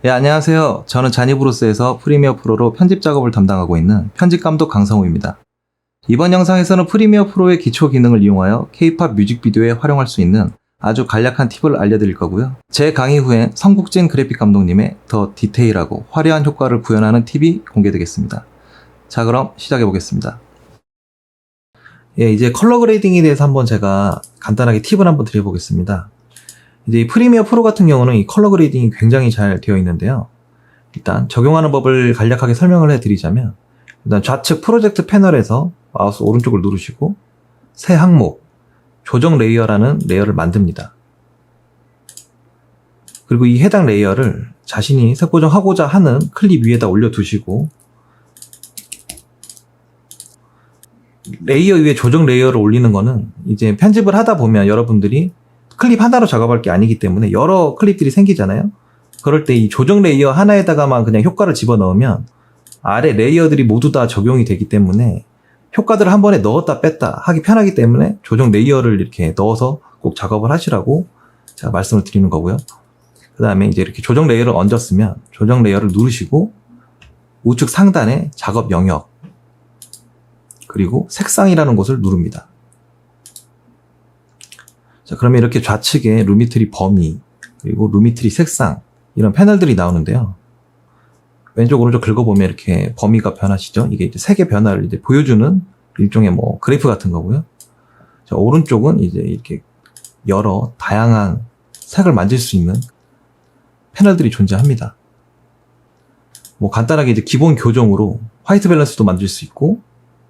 네, 안녕하세요. 저는 자니브로스에서 프리미어 프로로 편집 작업을 담당하고 있는 편집 감독 강성우입니다. 이번 영상에서는 프리미어 프로의 기초 기능을 이용하여 K-팝 뮤직비디오에 활용할 수 있는 아주 간략한 팁을 알려드릴 거고요. 제 강의 후엔 성국진 그래픽 감독님의 더 디테일하고 화려한 효과를 구현하는 팁이 공개되겠습니다. 자, 그럼 시작해 보겠습니다. 예, 이제 컬러 그레이딩에 대해서 한번 제가 간단하게 팁을 한번 드려보겠습니다. 이제 이 프리미어 프로 같은 경우는 이 컬러 그레이딩이 굉장히 잘 되어 있는데요. 일단 적용하는 법을 간략하게 설명을 해드리자면, 일단 좌측 프로젝트 패널에서 마우스 오른쪽을 누르시고 새 항목 조정 레이어라는 레이어를 만듭니다. 그리고 이 해당 레이어를 자신이 색 보정하고자 하는 클립 위에다 올려두시고, 레이어 위에 조정 레이어를 올리는 거는 이제 편집을 하다 보면 여러분들이 클립 하나로 작업할 게 아니기 때문에 여러 클립들이 생기잖아요. 그럴 때 이 조정 레이어 하나에다가만 그냥 효과를 집어넣으면 아래 레이어들이 모두 다 적용이 되기 때문에 효과들을 한 번에 넣었다 뺐다 하기 편하기 때문에 조정 레이어를 이렇게 넣어서 꼭 작업을 하시라고 제가 말씀을 드리는 거고요. 그 다음에 이제 이렇게 조정 레이어를 얹었으면 조정 레이어를 누르시고 우측 상단에 작업 영역 그리고 색상이라는 곳을 누릅니다. 자, 그러면 이렇게 좌측에 루미트리 범위 그리고 루미트리 색상 이런 패널들이 나오는데요. 왼쪽 오른쪽 긁어보면 이렇게 범위가 변하시죠. 이게 이제 색의 변화를 이제 보여주는 일종의 뭐 그래프 같은 거고요. 자, 오른쪽은 이제 이렇게 여러 다양한 색을 만질 수 있는 패널들이 존재합니다. 뭐 간단하게 이제 기본 교정으로 화이트 밸런스도 만들 수 있고,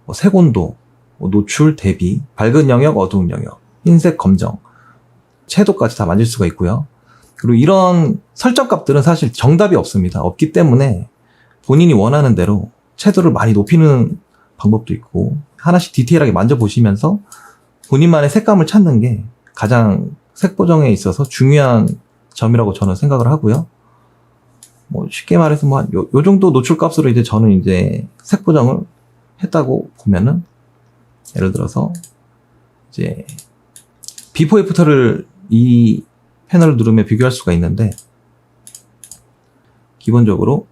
뭐 색온도, 뭐 노출, 대비, 밝은 영역, 어두운 영역, 흰색, 검정, 채도까지 다 만질 수가 있고요. 그리고 이런 설정 값들은 사실 정답이 없습니다. 없기 때문에 본인이 원하는 대로 채도를 많이 높이는 방법도 있고, 하나씩 디테일하게 만져보시면서 본인만의 색감을 찾는 게 가장 색 보정에 있어서 중요한 점이라고 저는 생각을 하고요. 뭐 쉽게 말해서 뭐 요 정도 노출 값으로 이제 저는 이제 색 보정을 했다고 보면은, 예를 들어서 이제 비포 애프터를 이 패널을 누르면 비교할 수가 있는데, 기본적으로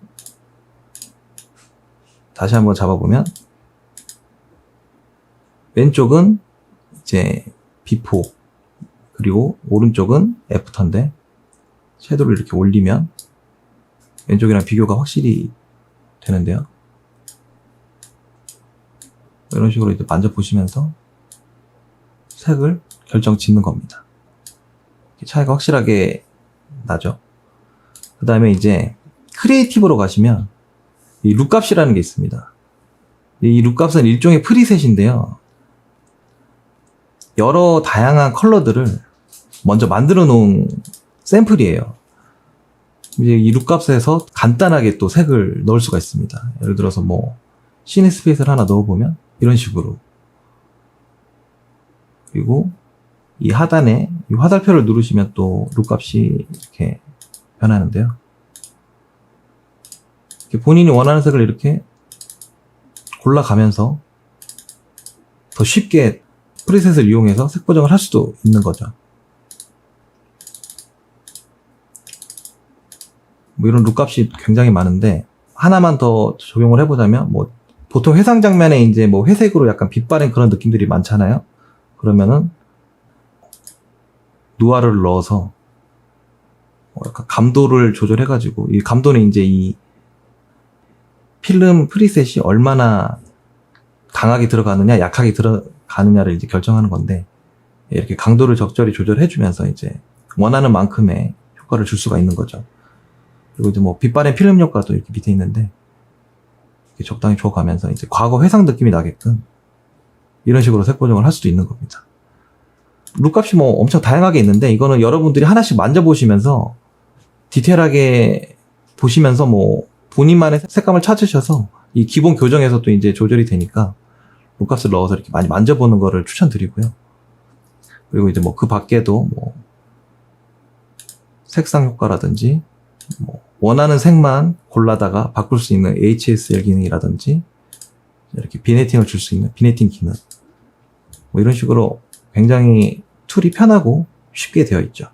다시 한번 잡아보면 왼쪽은 이제 비포 그리고 오른쪽은 애프터인데, 섀도우를 이렇게 올리면 왼쪽이랑 비교가 확실히 되는데요. 이런 식으로 이제 만져보시면서 색을 결정 짓는 겁니다. 차이가 확실하게 나죠. 그 다음에 이제 크리에이티브로 가시면 이 룩값이라는 게 있습니다. 이 룩값은 일종의 프리셋인데요. 여러 다양한 컬러들을 먼저 만들어 놓은 샘플이에요. 이제 이 룩값에서 간단하게 또 색을 넣을 수가 있습니다. 예를 들어서 뭐 시네스페이스를 하나 넣어보면 이런 식으로, 그리고 이 하단에 이 화살표를 누르시면 또 룩값이 이렇게 변하는데요. 이렇게 본인이 원하는 색을 이렇게 골라가면서 더 쉽게 프리셋을 이용해서 색 보정을 할 수도 있는 거죠. 뭐 이런 룩값이 굉장히 많은데, 하나만 더 적용을 해보자면, 뭐 보통 회상 장면에 이제 뭐 회색으로 약간 빛바랜 그런 느낌들이 많잖아요. 그러면은 누아르를 넣어서 약간 감도를 조절해가지고, 이 감도는 이제 이 필름 프리셋이 얼마나 강하게 들어가느냐 약하게 들어가느냐를 이제 결정하는 건데, 이렇게 강도를 적절히 조절해주면서 이제 원하는 만큼의 효과를 줄 수가 있는 거죠. 그리고 이제 뭐 빛바랜 필름 효과도 이렇게 밑에 있는데, 이렇게 적당히 줘가면서 이제 과거 회상 느낌이 나게끔 이런 식으로 색 보정을 할 수도 있는 겁니다. 룩값이 뭐 엄청 다양하게 있는데, 이거는 여러분들이 하나씩 만져보시면서 디테일하게 보시면서 뭐 본인만의 색감을 찾으셔서 이 기본 교정에서 또 이제 조절이 되니까 룩값을 넣어서 이렇게 많이 만져보는 거를 추천드리고요. 그리고 이제 뭐 그 밖에도 뭐 색상 효과라든지 뭐 원하는 색만 골라다가 바꿀 수 있는 HSL 기능이라든지, 이렇게 비네팅을 줄 수 있는 비네팅 기능, 뭐 이런 식으로 굉장히 툴이 편하고 쉽게 되어 있죠.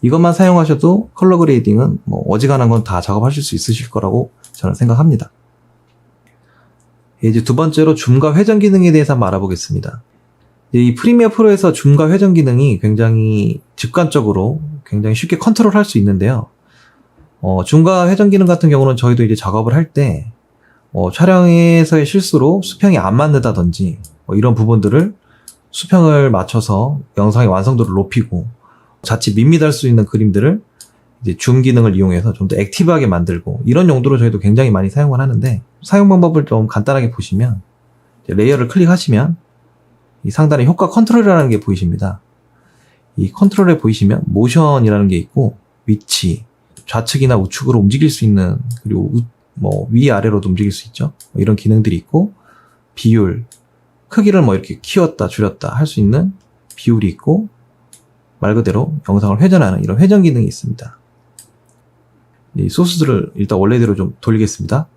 이것만 사용하셔도 컬러 그레이딩은 뭐 어지간한 건 다 작업하실 수 있으실 거라고 저는 생각합니다. 이제 두 번째로 줌과 회전 기능에 대해서 한번 알아보겠습니다. 이 프리미어 프로에서 줌과 회전 기능이 굉장히 직관적으로 굉장히 쉽게 컨트롤할 수 있는데요. 줌과 회전 기능 같은 경우는 저희도 이제 작업을 할 때 촬영에서의 실수로 수평이 안 맞는다든지 이런 부분들을 수평을 맞춰서 영상의 완성도를 높이고 자칫 밋밋할 수 있는 그림들을 이제 줌 기능을 이용해서 좀 더 액티브하게 만들고 이런 용도로 저희도 굉장히 많이 사용을 하는데 사용 방법을 좀 간단하게 보시면 레이어를 클릭하시면 이 상단에 효과 컨트롤이라는 게 보이십니다. 이 컨트롤에 보이시면 모션이라는 게 있고 위치, 좌측이나 우측으로 움직일 수 있는 그리고 뭐 위아래로도 움직일 수 있죠. 이런 기능들이 있고 비율, 크기를 뭐 이렇게 키웠다 줄였다 할 수 있는 비율이 있고 말 그대로 영상을 회전하는 이런 회전 기능이 있습니다. 이 소스들을 일단 원래대로 좀 돌리겠습니다.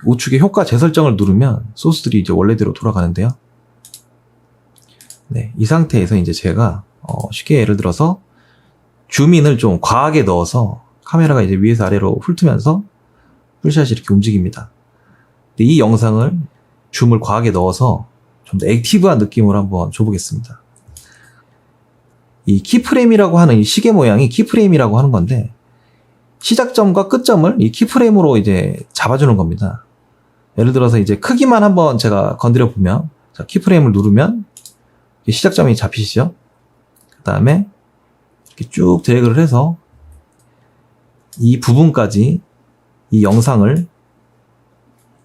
우측에 효과 재설정을 누르면 소스들이 이제 원래대로 돌아가는데요. 네, 이 상태에서 이제 제가 쉽게 예를 들어서 줌인을 좀 과하게 넣어서 카메라가 이제 위에서 아래로 훑으면서 풀샷이 이렇게 움직입니다. 근데 이 영상을 줌을 과하게 넣어서 좀 더 액티브한 느낌으로 한번 줘보겠습니다. 이 키프레임이라고 하는 이 시계 모양이 키프레임이라고 하는 건데 시작점과 끝점을 이 키프레임으로 이제 잡아주는 겁니다. 예를 들어서 이제 크기만 한번 제가 건드려 보면 자, 키프레임을 누르면 시작점이 잡히시죠? 그 다음에 이렇게 쭉 드래그를 해서 이 부분까지 이 영상을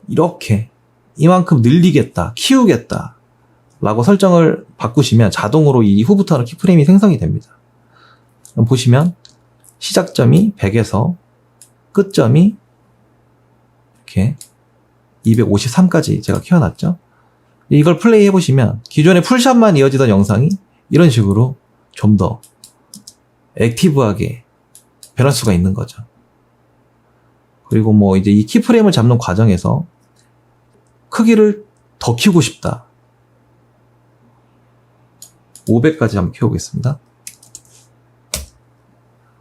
이렇게 이만큼 늘리겠다, 키우겠다 라고 설정을 바꾸시면 자동으로 이 후부터는 키프레임이 생성이 됩니다. 그럼 보시면 시작점이 100에서 끝점이 이렇게 253까지 제가 키워놨죠. 이걸 플레이 해보시면 기존에 풀샷만 이어지던 영상이 이런 식으로 좀 더 액티브하게 변할 수가 있는 거죠. 그리고 뭐 이제 이 키프레임을 잡는 과정에서 크기를 더 키우고 싶다. 500까지 한번 키워보겠습니다.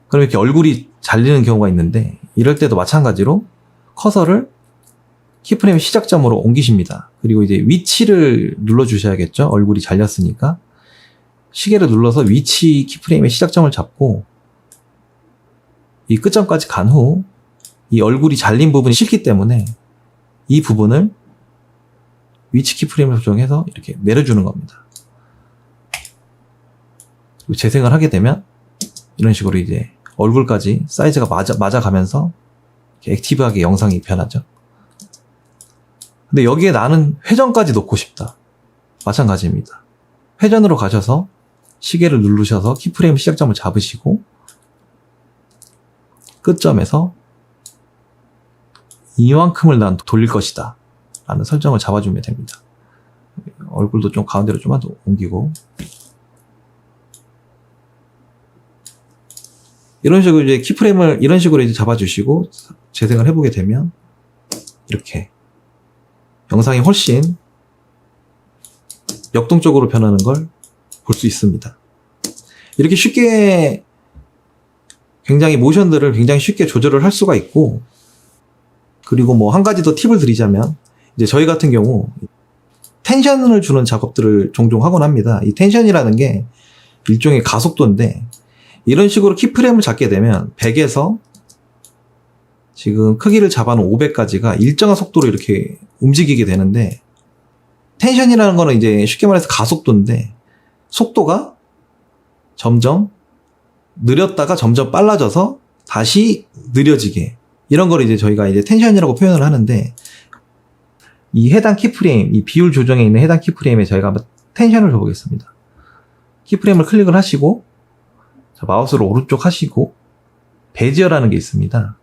그럼 이렇게 얼굴이 잘리는 경우가 있는데 이럴 때도 마찬가지로 커서를 키프레임 시작점으로 옮기십니다. 그리고 이제 위치를 눌러주셔야겠죠. 얼굴이 잘렸으니까. 시계를 눌러서 위치 키프레임의 시작점을 잡고 이 끝점까지 간 후 이 얼굴이 잘린 부분이 싫기 때문에 이 부분을 위치 키프레임을 조정해서 이렇게 내려주는 겁니다. 그리고 재생을 하게 되면 이런 식으로 이제 얼굴까지 사이즈가 맞아가면서 액티브하게 영상이 변하죠. 근데 여기에 나는 회전까지 놓고 싶다. 마찬가지입니다. 회전으로 가셔서 시계를 누르셔서 키프레임 시작점을 잡으시고 끝점에서 이만큼을 난 돌릴 것이다 라는 설정을 잡아주면 됩니다. 얼굴도 좀 가운데로 좀만 더 옮기고 이런 식으로 이제 키프레임을 이런 식으로 이제 잡아주시고 재생을 해보게 되면 이렇게 영상이 훨씬 역동적으로 변하는 걸 볼 수 있습니다. 이렇게 쉽게 굉장히 모션들을 굉장히 쉽게 조절을 할 수가 있고 그리고 뭐 한 가지 더 팁을 드리자면 이제 저희 같은 경우 텐션을 주는 작업들을 종종 하곤 합니다. 이 텐션이라는 게 일종의 가속도인데 이런 식으로 키프레임을 잡게 되면 100에서 지금 크기를 잡아놓은 500까지가 일정한 속도로 이렇게 움직이게 되는데 텐션이라는 거는 이제 쉽게 말해서 가속도인데 속도가 점점 느렸다가 점점 빨라져서 다시 느려지게 이런 걸 이제 저희가 이제 텐션이라고 표현을 하는데 이 해당 키프레임, 이 비율 조정에 있는 해당 키프레임에 저희가 한번 텐션을 줘보겠습니다. 키프레임을 클릭을 하시고 자, 마우스로 오른쪽 하시고 베지어라는 게 있습니다.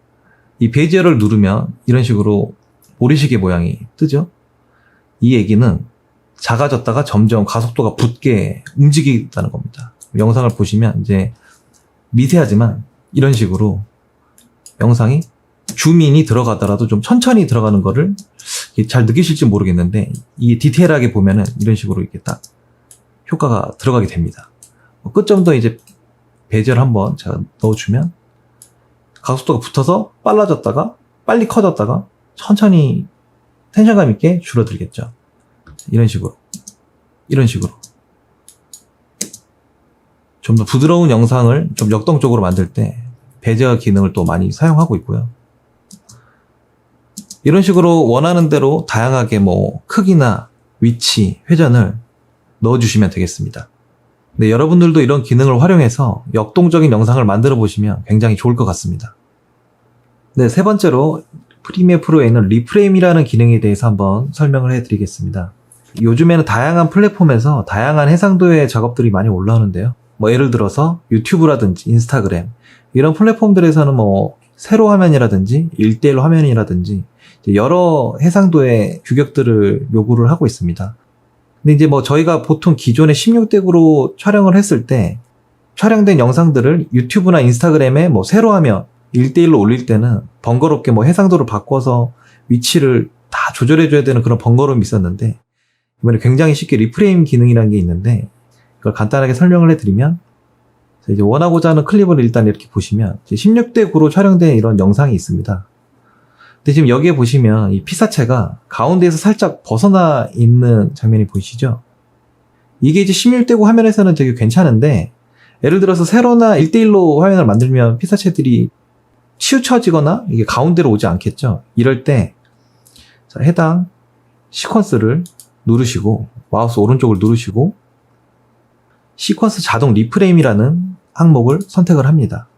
이 베지어를 누르면 이런 식으로 모래시계 모양이 뜨죠. 이 얘기는 작아졌다가 점점 가속도가 붙게 움직이겠다는 겁니다. 영상을 보시면 이제 미세하지만 이런 식으로 영상이 줌인이 들어가더라도 좀 천천히 들어가는 거를 잘 느끼실지 모르겠는데 이 디테일하게 보면은 이런 식으로 이렇게 딱 효과가 들어가게 됩니다. 끝점도 이제 베젤을 한번 제가 넣어주면 각속도가 붙어서 빨라졌다가 빨리 커졌다가 천천히 텐션감 있게 줄어들겠죠. 이런 식으로 좀 더 부드러운 영상을 좀 역동적으로 만들 때 베젤 기능을 또 많이 사용하고 있고요. 이런 식으로 원하는 대로 다양하게 뭐 크기나 위치, 회전을 넣어주시면 되겠습니다. 네, 여러분들도 이런 기능을 활용해서 역동적인 영상을 만들어 보시면 굉장히 좋을 것 같습니다. 네, 세 번째로 프리미어 프로에는 리프레임이라는 기능에 대해서 한번 설명을 해드리겠습니다. 요즘에는 다양한 플랫폼에서 다양한 해상도의 작업들이 많이 올라오는데요. 뭐 예를 들어서 유튜브라든지 인스타그램 이런 플랫폼들에서는 뭐 세로 화면이라든지 1:1 화면이라든지 여러 해상도의 규격들을 요구를 하고 있습니다. 근데 이제 뭐 저희가 보통 기존에 16:9로 촬영을 했을 때 촬영된 영상들을 유튜브나 인스타그램에 뭐 세로 화면 1:1로 올릴 때는 번거롭게 뭐 해상도를 바꿔서 위치를 다 조절해줘야 되는 그런 번거로움이 있었는데 이번에 굉장히 쉽게 리프레임 기능이라는 게 있는데 그걸 간단하게 설명을 해드리면 이제 원하고자 하는 클립을 일단 이렇게 보시면 16:9로 촬영된 이런 영상이 있습니다. 근데 지금 여기에 보시면 이 피사체가 가운데에서 살짝 벗어나 있는 장면이 보이시죠? 이게 이제 16:9 화면에서는 되게 괜찮은데 예를 들어서 세로나 1:1로 화면을 만들면 피사체들이 치우쳐지거나 이게 가운데로 오지 않겠죠? 이럴 때 해당 시퀀스를 누르시고 마우스 오른쪽을 누르시고 시퀀스 자동 리프레임이라는 항목을 선택을 합니다.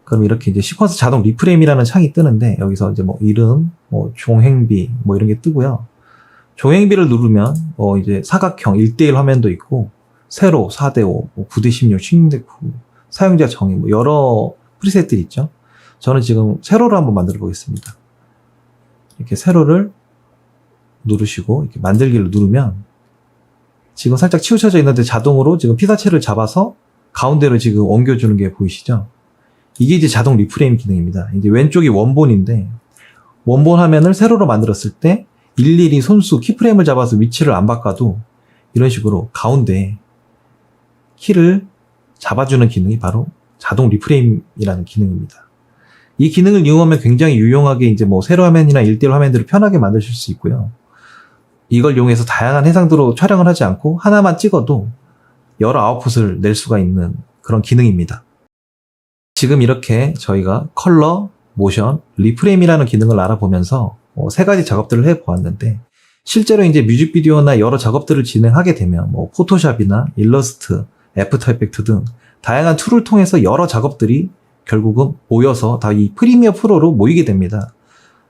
그럼 이렇게 이제 시퀀스 자동 리프레임이라는 창이 뜨는데 여기서 이제 뭐 이름, 뭐 종행비 뭐 이런 게 뜨고요. 종행비를 누르면 이제 사각형 1:1 화면도 있고 세로 4:5, 뭐 9:16, 16:9 사용자 정의 뭐 여러 프리셋들이 있죠. 저는 지금 세로를 한번 만들어 보겠습니다. 이렇게 세로를 누르시고 이렇게 만들기를 누르면 지금 살짝 치우쳐져 있는데 자동으로 지금 피사체를 잡아서 가운데로 지금 옮겨주는 게 보이시죠? 이게 이제 자동 리프레임 기능입니다. 이제 왼쪽이 원본인데 원본 화면을 세로로 만들었을 때 일일이 손수 키프레임을 잡아서 위치를 안 바꿔도 이런 식으로 가운데 키를 잡아주는 기능이 바로 자동 리프레임이라는 기능입니다. 이 기능을 이용하면 굉장히 유용하게 이제 뭐 세로 화면이나 1:1 화면들을 편하게 만드실 수 있고요. 이걸 이용해서 다양한 해상도로 촬영을 하지 않고 하나만 찍어도 여러 아웃풋을 낼 수가 있는 그런 기능입니다. 지금 이렇게 저희가 컬러, 모션, 리프레임이라는 기능을 알아보면서 세 가지 작업들을 해보았는데 실제로 이제 뮤직비디오나 여러 작업들을 진행하게 되면 뭐 포토샵이나 일러스트, 애프터 이펙트 등 다양한 툴을 통해서 여러 작업들이 결국은 모여서 다 이 프리미어 프로로 모이게 됩니다.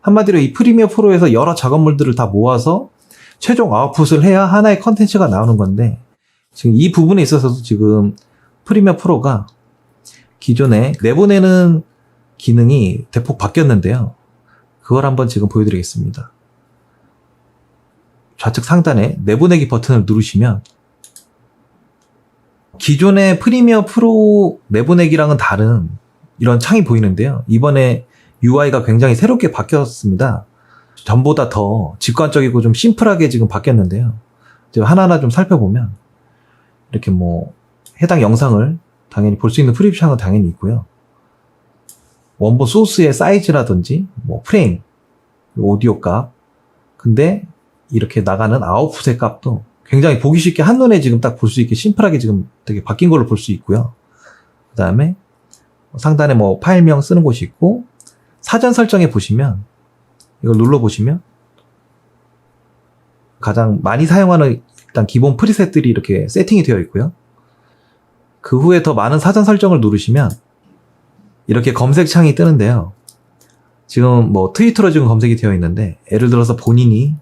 한마디로 이 프리미어 프로에서 여러 작업물들을 다 모아서 최종 아웃풋을 해야 하나의 컨텐츠가 나오는 건데 지금 이 부분에 있어서도 지금 프리미어 프로가 기존에 내보내는 기능이 대폭 바뀌었는데요. 그걸 한번 지금 보여드리겠습니다. 좌측 상단에 내보내기 버튼을 누르시면 기존의 프리미어 프로 내보내기랑은 다른 이런 창이 보이는데요. 이번에 UI가 굉장히 새롭게 바뀌었습니다. 전보다 더 직관적이고 좀 심플하게 지금 바뀌었는데요. 이제 하나하나 좀 살펴보면 이렇게 뭐 해당 영상을 당연히 볼 수 있는 프리뷰 창은 당연히 있고요. 원본 소스의 사이즈라든지 뭐 프레임, 오디오 값, 근데 이렇게 나가는 아웃풋의 값도 굉장히 보기 쉽게 한눈에 지금 딱 볼 수 있게 심플하게 지금 되게 바뀐 걸로 볼 수 있고요. 그 다음에 상단에 뭐 파일명 쓰는 곳이 있고 사전 설정에 보시면 이걸 눌러보시면 가장 많이 사용하는 일단 기본 프리셋들이 이렇게 세팅이 되어 있고요. 그 후에 더 많은 사전 설정을 누르시면 이렇게 검색창이 뜨는데요. 지금 뭐 트위터로 지금 검색이 되어 있는데 예를 들어서 본인이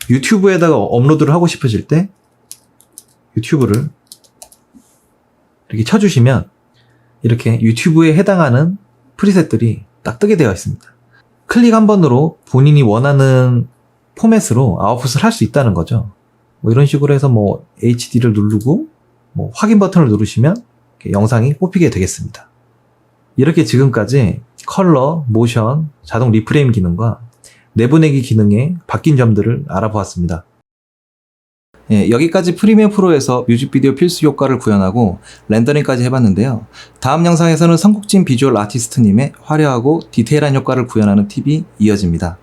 유튜브에다가 업로드를 하고 싶으실 때 유튜브를 이렇게 쳐주시면 이렇게 유튜브에 해당하는 프리셋들이 딱 뜨게 되어 있습니다. 클릭 한 번으로 본인이 원하는 포맷으로 아웃풋을 할 수 있다는 거죠. 뭐 이런 식으로 해서 뭐 HD를 누르고 뭐 확인 버튼을 누르시면 영상이 뽑히게 되겠습니다. 이렇게 지금까지 컬러, 모션, 자동 리프레임 기능과 내보내기 기능의 바뀐 점들을 알아보았습니다. 예, 여기까지 프리미어 프로에서 뮤직비디오 필수 효과를 구현하고 렌더링까지 해봤는데요. 다음 영상에서는 선국진 비주얼 아티스트님의 화려하고 디테일한 효과를 구현하는 팁이 이어집니다.